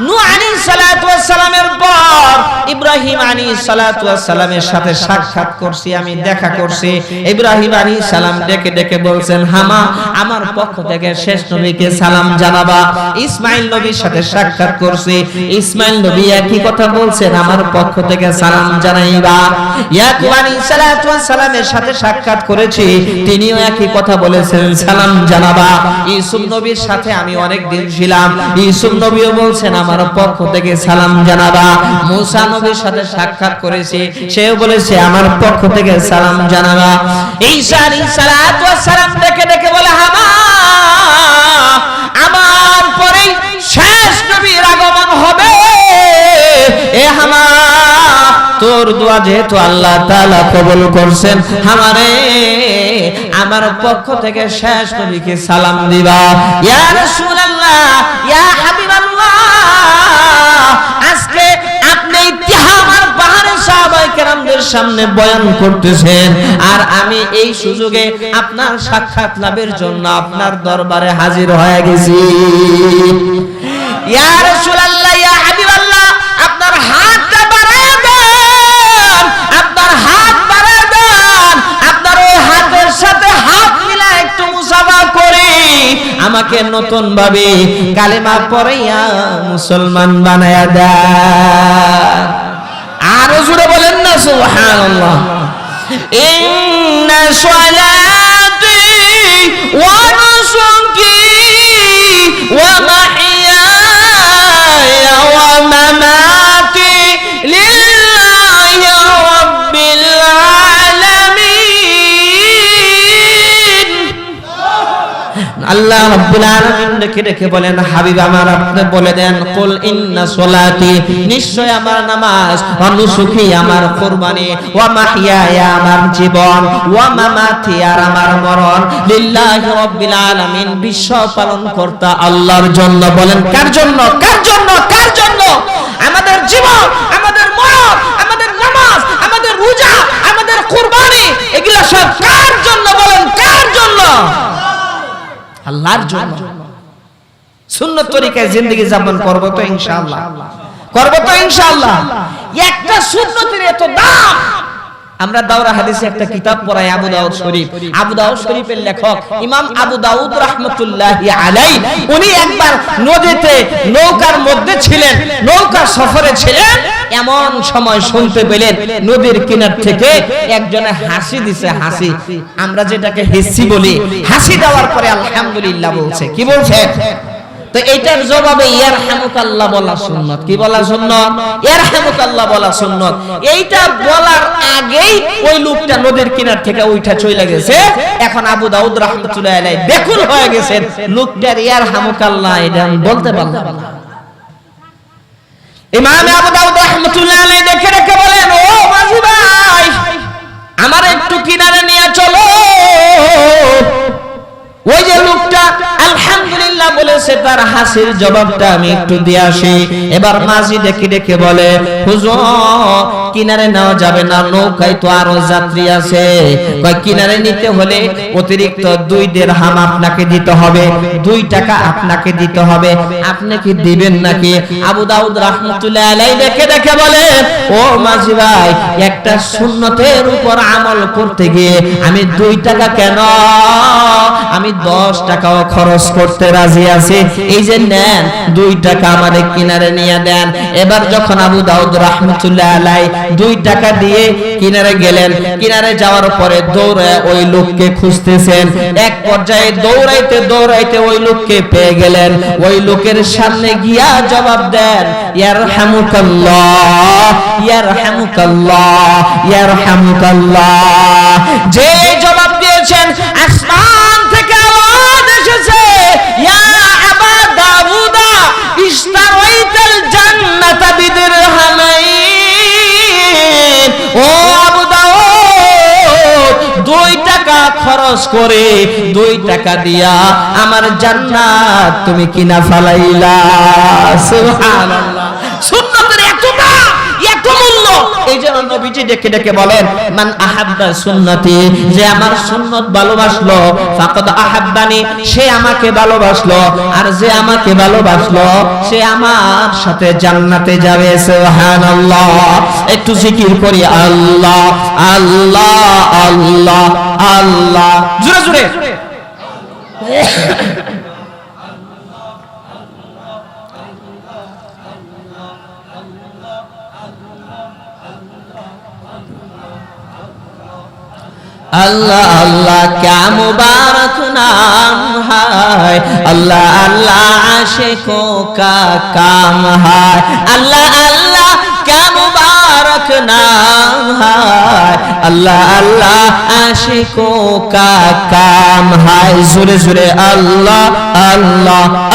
নূহ আলাইহিস সালাতু ওয়াস সালামের পর ইব্রাহিম আলাইহিস সালাতু ওয়াস সালামের সাথে সাক্ষাৎ করছি, আমি দেখা করছি। ইব্রাহিম আলাইহিস সালাম ডেকে ডেকে বলছেন, হামা আমার পক্ষ থেকে শেষ নবীকে সালাম জানাবা। ইসমাইল নবীর সাথে সাক্ষাৎ করছি, ইসমাইল নবী একই কথা বলছেন, আমার পক্ষ থেকে সালাম জানাইবা। ইয়াকুব আলাইহিস সালাতু ওয়াস সালামের সাথে সাক্ষাৎ করেছি, তিনিও একই কথা বলেছেন, সালাম জানাবা। ইউসুফ নবীর সাথে আমি অনেক দিন ছিলাম, ইউসুফ নবীও বলছেন আমার পক্ষ থেকে সালাম জানাবা। মুসা নবীর সাথে সাক্ষাৎ করেছি, সেও বলেছে আমার পক্ষ থেকে সালাম জানাবা। ঈসা আলাইহিস সালাতু ওয়াস সালাম ডেকে ডেকে বলে, হামা আমার পরে শেষ নবীর আগমন হবে। এ হামা তোর দোয়া যেহেতু আল্লাহ তাআলা কবুল করছেন, আমারে আমার পক্ষ থেকে শেষ নবীকে সালাম দিবা। ইয়া রাসূলুল্লাহ, ইয়া হাবিবাল্লাহ, আজকে আপনি ইতিহামার পাহাড়ে সাহাবায়ে কেরামদের সামনে বয়ান করতেছেন, আর আমি এই সুযোগে আপনার সাক্ষাৎ লাভের জন্য আপনার দরবারে হাজির হয়ে গেছি। ইয়া রাসূলুল্লাহ, ইয়া হাবিবাল্লাহ, আপনার হাতটা বাড়ায় দেন, আপনার হাত বাড়ায় দেন, আপনার ওই হাতের সাথে হাত মিলায় একটু মুসাফা করে আমাকে নতুন ভাবে কালেমা পড়াইয়া মুসলমান বানায়া দেন। আরো জোরে বলেন না সুবহানাল্লাহ। ইন্না সলাতি ওয়া নুসুকি ওয়া মাহইয়ায়া ওয়া মামাতি লিল্লাহি রাব্বিল আলামিন। আল্লাহ রাব্বুল আলামিন ডেকে ডেকে বলেন, হাবিব আমার আপনি বলে দেন, কুল ইন্না সলাতি, নিশ্চয় আমার নামাজ, ওয়া নুসুকি আমার কুরবানি, ওয়া মাহইয়ায়া আমার জীবন, ওয়া মামাতি আর আমার মরণ, লিল্লাহি রাব্বিল আলামিন, বিশ্ব পালন কর্তা আল্লাহর জন্য। বলেন কার জন্য? কার জন্য? কার জন্য? আমাদের জীবন, আমাদের মরণ, আমাদের নামাজ, আমাদের রোজা, আমাদের কুরবানি, এগুলো সব কার জন্য? বলেন কার জন্য? আল্লাহর জন্য। সুন্নাত তরিকায় জিন্দেগি যাপন করব তো ইনশাআল্লাহ, করব তো ইনশাআল্লাহ। একটা সুন্নতের এত দাম। আমরা দাওরা হাদিসে একটা কিতাব পড়াই, আবু দাউদ শরীফ। আবু দাউদ শরীফের লেখক ইমাম আবু দাউদ রাহমাতুল্লাহি আলাইহি, উনি একবার নদীতে নৌকার মধ্যে ছিলেন, নৌকা সফরে ছিলেন, এমন সময় শুনতে পেলেন নদীর কিনার থেকে একজনে হাসি দিছে। হাসি, আমরা যেটাকে হেসি বলি, হাসি দেওয়ার পরে আলহামদুলিল্লাহ বলছে। কি বলছে? তো এইটার জবাবে ইয়ারহামুকাল্লাহ বলা সুন্নাত। কি বলা সুন্নাত? ইয়ারহামুকাল্লাহ বলা সুন্নাত। এইটা বলার আগেই ওই লোকটা নদীর কিনার থেকে উঠা চলে গেছে। এখন আবু দাউদ রাহমাতুল্লাহি আলাইহি বেকুল হয়ে গেছেন, লোকটার ইয়ারহামুকাল্লাহ এটা বলতে পারলাম না। ইমাম আবু দাউদ রাহমাতুল্লাহি আলাইহি দেখে রেখে বলেন, ও মাঝি ভাই, আমার একটু কিনারে নিয়ে চলো। ওই যে লোকটা আলহামদুলিল্লাহ বলেছে, তার হাসির জবাবটা আমি একটু দিয়ে আসি। এবার মাঝি ডেকে ডেকে বলে, হুজুর কিনারে নেওয়া যাবে না, নৌকায় তো আরো যাত্রী আছে। কয় কিনারে নিতে হলে অতিরিক্ত 2 দিরহাম আপনাকে দিতে হবে, 2 টাকা আপনাকে দিতে হবে। আপনি কি দিবেন নাকি? আবু দাউদ রাহমাতুল্লাহি আলাইহি ডেকে ডেকে বলে, ও মাঝি ভাই, একটা সুন্নতের উপর আমল করতে গিয়ে আমি 2 টাকা কেন, আমি 10 টাকাও খরচ করতে রাজি আছি। এই যে নেন, 2 টাকা আমাদের কিনারে নিয়ে দেন। এবার যখন আবু দাউদ রাহমাতুল্লাহি আলাইহি 2 টাকা দিয়ে কিনারে গেলেন, কিনারে যাওয়ার পরে দৌড়ে ওই লোককে খুঁজতেছেন। এক পর্যায়ে দৌড়াইতে দৌড়াইতে ওই লোককে পেয়ে গেলেন। ওই লোকের সামনে গিয়া জবাব দেন, ইয়ারহামুকাল্লাহ, ইয়ারহামুকাল্লাহ, ইয়ারহামুকাল্লাহ। যে জবাব দিয়েছেন, আসমান থেকে আওয়াজ এসেছে, ইয়া আবা দাউদা ইশতারাইতাল জান্নাতা বিদিরহামাইন। ও আবু দাউদ, 2 টাকা খরচ করে, 2 টাকা দিয়া আমার জান্নাত তুমি কিনা ফেলাইলা। সুবহানাল্লাহ। সুন্নতের এত দাম, এত মূল্য, এই জন্য নবীজি ডেকে ডেকে বলেন মান আহাব্বা সুন্নতি, যে আমার সুন্নত ভালোবাসলো, ফাকাদ আহাব্বানি, সে আমাকে ভালোবাসলো, আর যে আমাকে ভালোবাসলো সে আমার সাথে জান্নাতে যাবে। সুবহানাল্লাহ। একটু জিকির করি আল্লাহ আল্লাহ আল্লাহ আল্লাহ, জোরে জোরে। अल्लाह अल्लाह क्या मुबारक नाम है, अल्लाह अल्लाह आशिकों का काम है, अल्लाह अल्लाह क्या मुबारक नाम है, अल्लाह अल्लाह आशिकों का काम है। जुरे जुरे अल्लाह अल्लाह